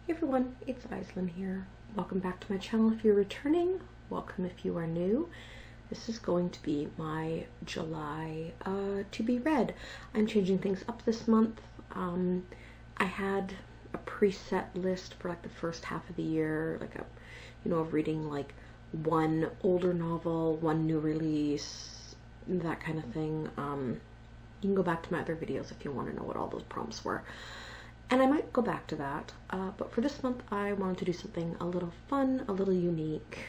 Hey everyone, it's Aislinn here. Welcome back to my channel if you're returning. Welcome if you are new. This is going to be my July to be read. I'm changing things up this month. I had a preset list for like the first half of the year, like of reading like one older novel, one new release, that kind of thing. You can go back to my other videos if you want to know what all those prompts were. And I might go back to that, but for this month I wanted to do something a little fun, a little unique.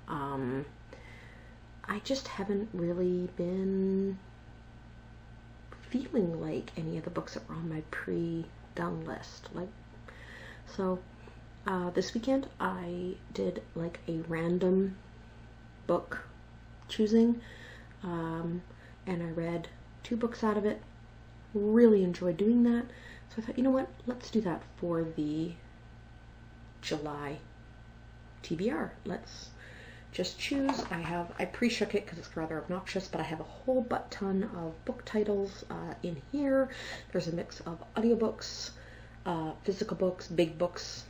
I just haven't really been feeling like any of the books that were on my pre-done list. So this weekend I did like a random book choosing, and I read 2 books out of it. Really enjoyed doing that. So I thought, you know what, let's do that for the July TBR. Let's just choose. I pre-shook it because it's rather obnoxious, but I have a whole butt ton of book titles in here. There's a mix of audiobooks, physical books, big books.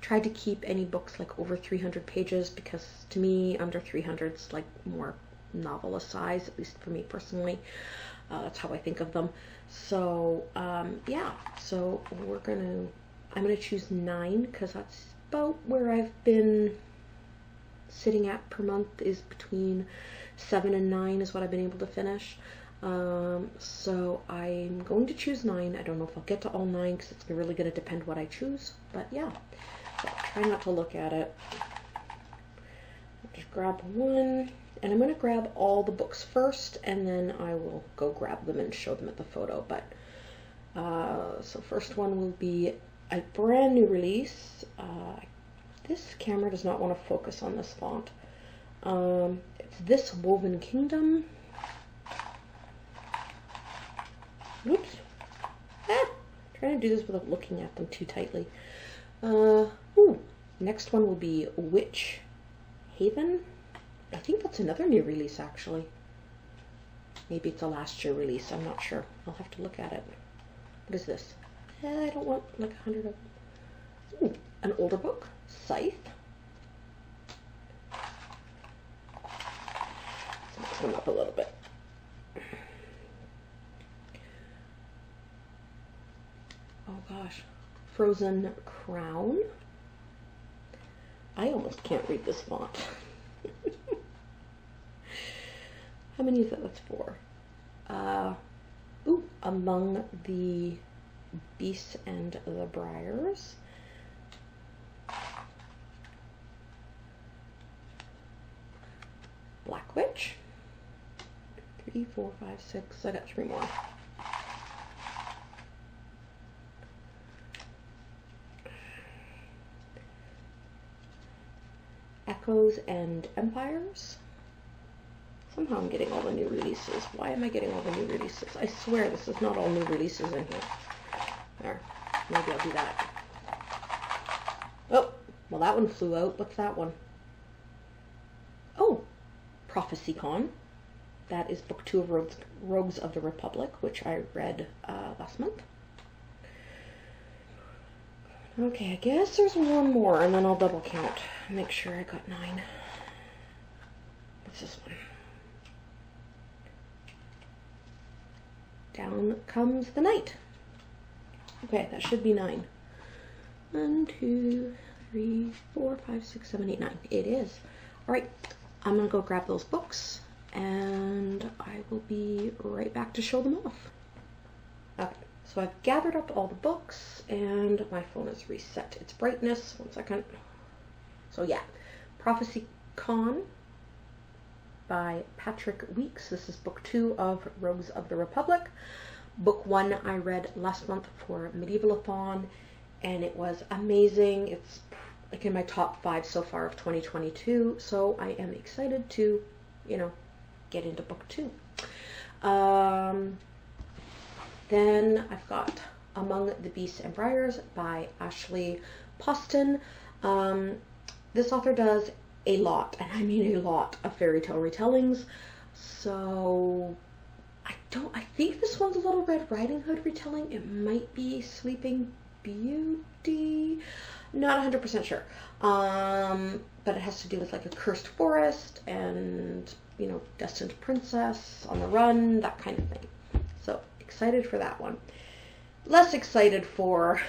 Tried to keep any books like over 300 pages because to me under 300 is like more novel size, at least for me personally. That's how I think of them. So yeah, so I'm gonna choose 9 because that's about where I've been sitting at per month, is between 7 and 9 is what I've been able to finish. So I'm going to choose 9. I don't know if I'll get to all 9 because it's really going to depend what I choose, but yeah, so I'll try not to look at it. I'll just grab one. And I'm going to grab all the books first, and then I will go grab them and show them at the photo. But so first one will be a brand new release. This camera does not want to focus on this font. It's This Woven Kingdom. Oops. Trying to do this without looking at them too tightly. Next one will be Witch Haven. I think that's another new release, actually. Maybe it's a last year release. I'm not sure. I'll have to look at it. What is this? I don't want like 100 of them. Ooh, an older book. Scythe. Let's mix them up a little bit. Oh gosh. Frozen Crown. I almost can't read this font. How many is that? That's 4. Among the Beasts and the Briars. Black Witch. 3, 4, 5, 6. I got 3 more. Echoes and Empires. Somehow I'm getting all the new releases. Why am I getting all the new releases? I swear this is not all new releases in here. There. Maybe I'll do that. Oh, well that one flew out. What's that one? Oh, Prophecy Con. That is book 2 of Rogues of the Republic, which I read last month. Okay, I guess there's one more, and then I'll double count. Make sure I got 9. What's this one? Down Comes the Night. Okay, that should be 9. 1, 2, 3, 4, 5, 6, 7, 8, 9. It is. Alright, I'm going to go grab those books, and I will be right back to show them off. Okay, so I've gathered up all the books, and my phone is reset its brightness. 1 second. So yeah, Prophecy Con by Patrick Weeks. This is book 2 of Rogues of the Republic. Book 1 I read last month for Medievalathon, and it was amazing. It's like in my top 5 so far of 2022, so I am excited to, get into book 2. Then I've got Among the Beasts and Briars by Ashley Poston. This author does a lot, and I mean a lot, of fairy tale retellings. So I think this one's a little Red Riding Hood retelling. It might be Sleeping Beauty. Not 100% sure. But it has to do with like a cursed forest and, you know, destined princess on the run, that kind of thing. So excited for that one. Less excited for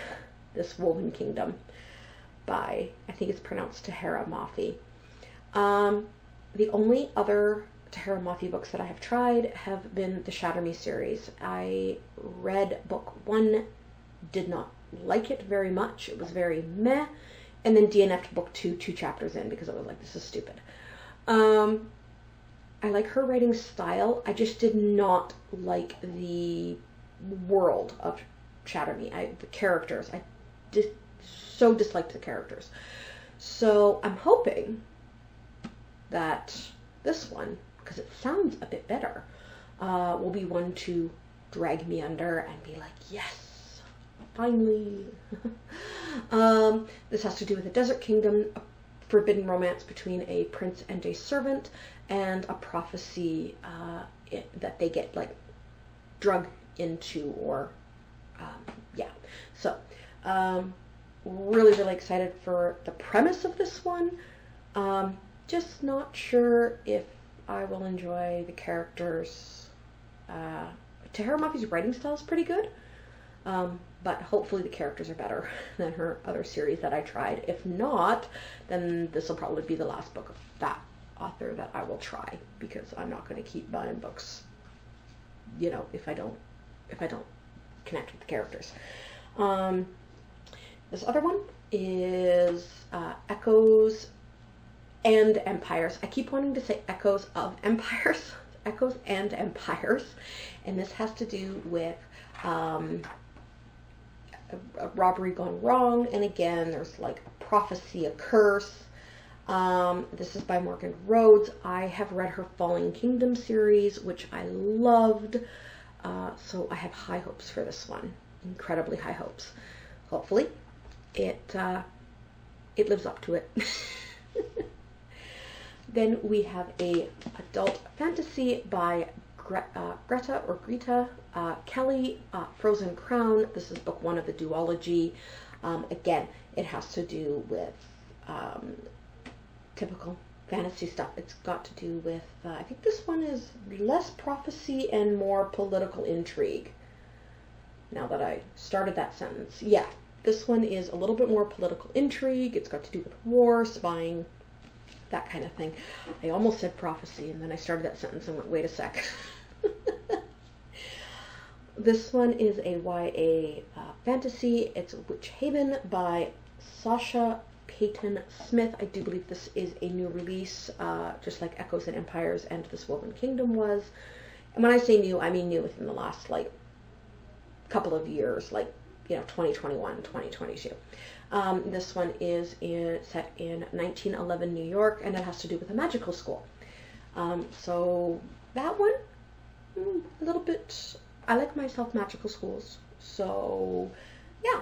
this Woven Kingdom by, I think it's pronounced Tahara Mafi. The only other Tahara Mafi books that I have tried have been the Shatter Me series. I read book 1, did not like it very much. It was very meh. And then DNF'd book 2 chapters in because I was like, this is stupid. I like her writing style. I just did not like the world of Shatter Me. The characters. I so disliked the characters. So I'm hoping that this one, because it sounds a bit better, will be one to drag me under and be like, yes, finally. This has to do with a desert kingdom, a forbidden romance between a prince and a servant, and a prophecy that they get like drug into, or yeah. So really excited for the premise of this one. Just not sure if I will enjoy the characters. Tahara Mafi's writing style is pretty good, but hopefully the characters are better than her other series that I tried. If not, then this will probably be the last book of that author that I will try, because I'm not going to keep buying books, you know, if I don't connect with the characters. This other one is Echoes and Empires. I keep wanting to say Echoes of Empires. Echoes and Empires. And this has to do with a robbery gone wrong. And again, there's like a prophecy, a curse. This is by Morgan Rhodes. I have read her Falling Kingdom series, which I loved. So I have high hopes for this one. Incredibly high hopes. Hopefully it lives up to it. Then we have a adult fantasy by Greta Kelly, Frozen Crown. This is book 1 of the duology. Again, it has to do with typical fantasy stuff. It's got to do with, I think this one is less prophecy and more political intrigue. Now that I started that sentence. Yeah, this one is a little bit more political intrigue. It's got to do with war, spying, that kind of thing. I almost said prophecy, and then I started that sentence and went, wait a sec. This one is a YA fantasy. It's Witch Haven by Sasha Peyton Smith. I do believe this is a new release, just like Echoes and Empires and This Woven Kingdom was. And when I say new, I mean new within the last, like, couple of years, like, you know, 2021, 2022. This one is set in 1911 New York, and it has to do with a magical school. So that one, a little bit, I like myself magical schools. So yeah,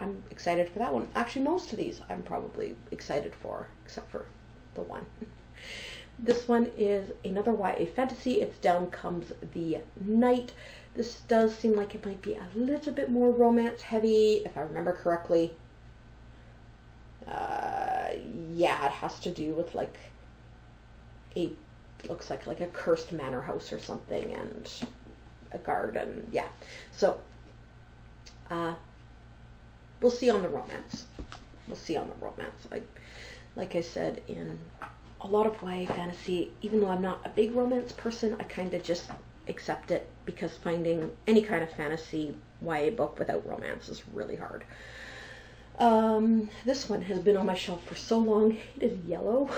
I'm excited for that one. Actually, most of these I'm probably excited for, except for the one. This one is another YA fantasy. It's Down Comes the Night. This does seem like it might be a little bit more romance heavy, if I remember correctly. Yeah, it has to do with like looks like a cursed manor house or something, and a garden. Yeah, so we'll see on the romance. We'll see on the romance. Like I said, in a lot of YA fantasy, even though I'm not a big romance person, I kind of just accept it, because finding any kind of fantasy YA book without romance is really hard. This one has been on my shelf for so long. It is yellow.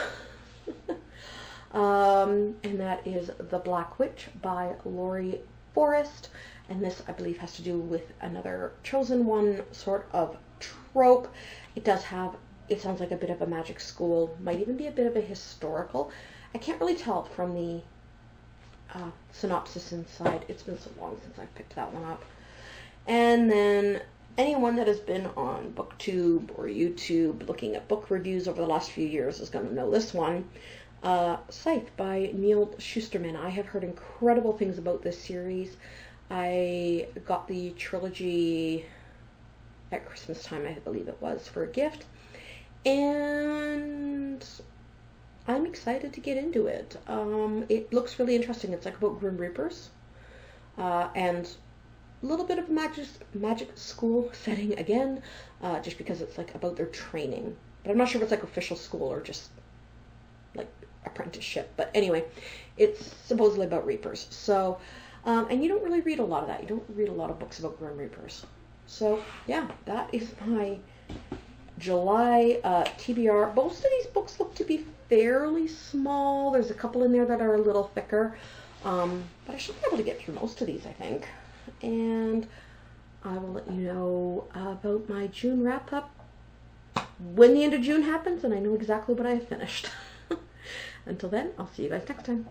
And that is The Black Witch by Laurie Forrest. And this, I believe, has to do with another Chosen One sort of trope. It does have, it sounds like a bit of a magic school, might even be a bit of a historical. I can't really tell from the synopsis inside. It's been so long since I picked that one up. And then anyone that has been on BookTube or YouTube looking at book reviews over the last few years is going to know this one. Scythe by Neil Shusterman. I have heard incredible things about this series. I got the trilogy at Christmas time, I believe it was, for a gift. And I'm excited to get into it. It looks really interesting. It's like about Grim Reapers. And a little bit of a magic school setting again, just because it's like about their training. But I'm not sure if it's like official school or just like apprenticeship. But anyway, it's supposedly about Reapers. So, and you don't really read a lot of that. You don't read a lot of books about Grim Reapers. So yeah, that is my July TBR. Most of these books look to be fairly small. There's a couple in there that are a little thicker. But I should be able to get through most of these, I think. And I will let you know about my June wrap-up when the end of June happens and I know exactly what I have finished. Until then, I'll see you guys next time.